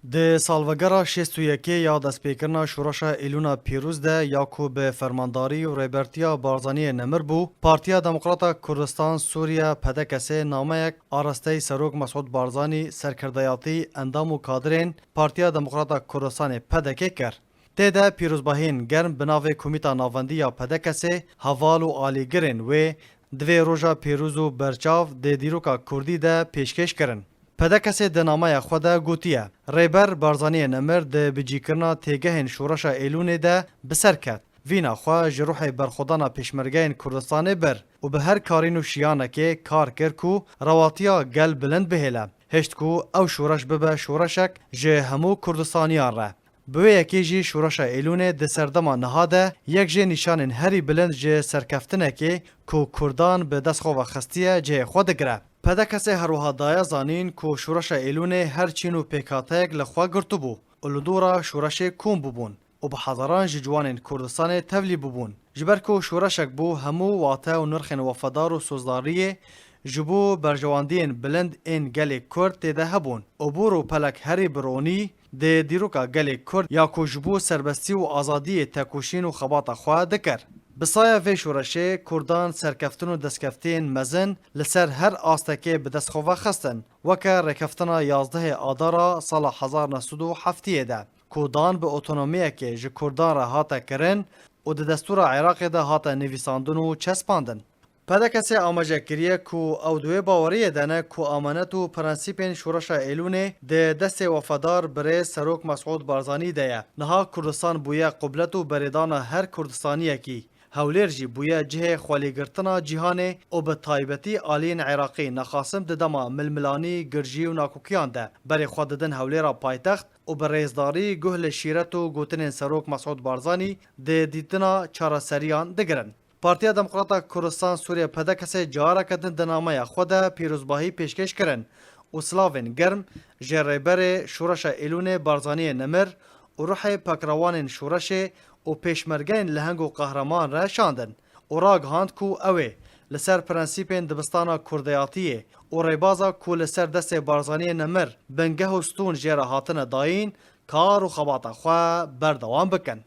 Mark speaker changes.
Speaker 1: د سالوگرا 61 یا دستپیکرنا شورشا ایلونا پیروز ده یاکو به فرمانداری و ریبرتیا بارزانی نمر بو پارتیا دموکراتا کردستان سوریا پدکسه نامه یک آرسته سروک مسعود بارزانی سرکردیاتی اندام و کادرین پارتیا دموکراتا کردستان پدکه کرد. تیده پیروزباهین گرم بناوه کمیتا ناوندی یا پدکسه حوال و آلیگرین و دوی روژا پیروز و برچاو ده دیروکا کردی ده پیشکش کرن. پدکسه د نامه خود گوتیه ریبر بارزانی نمر د بجیکرنا تیگهن شورشا ایلونه ده بسر کرد وینا خواه جروح برخودانا پیشمرگین کردستان بر و به هر کارینو شیانه که کار کر کو رواتیا گل بلند بهیله هشت کو او شورش ببه شورشک جه همو کردستانیان ره بوی یکی جی شورشا ایلونه د سردما نهاده یک جه نشان هری بلند جه سرکفتنه که کو کردان به دست خو و خستیه جه خود گره پدکسه هروها دایا زانین کو شورش ایلونه هر چینو پیکاتک لخوا گرتو بو اولودورا شورش کوم بوبون و به حضران جوان کردستان تولی بوبون جبر کو شورشک بو همو واته و نرخن وفادار و سوزداریه جبو برجواندین بلند این گلی کرد تیده هبون و بورو پلک هری برونی ده دیروکا گلی کرد یا کو جبو سربستی و آزادی تکوشین و خبات خواه دکر بسایه و شورشه کردان سرکفتن و دستکفتین مزن لسر هر آستکه به دست خواه خستن وکه رکفتن 11 آدارا سال 1907 ده کودان به اتونومیه که جه کردان را هاته کرن و ده دستور عراق ده هاته نویساندن و چسپاندن. پدکسی آماجه کریه کو او دوی باوریه دنه کو امانت و پرنسیپین شورش ایلونه ده دست وفادار بره سروک مسعود بارزانی ده نها کردستان بویه قبلت و بریدان هر کردستانیه کی هولرجی بویه جه خوالیگرتنا جیهانه و به طایبتی آلین عراقی نخاسم ددما ململانی گرجی و ناکوکیان ده بری خوددن هولیر پایتخت و به ریزداری گهل شیرت و گوتن سروک مسعود بارزانی ده دیدنا چارسریان دگرن. پارتیا دموکراتا کردستان سوریه پدکسه جاره کدن دنامه خود پیروزباهی پیشکش کرن و سلاوین گرم جریبر شورش ایلون بارزانی نمر و روح پکروان شورش و پیشمرگین لهنگ و قهرمان را شاندن و راگ هاند کو اوه لسر پرنسیپین دبستانا کردیاتیه و ریبازا کو لسر دست بارزانی نمر بنگه و ستون جره هاتن داین کار و خباتا خواه بردوان بکن.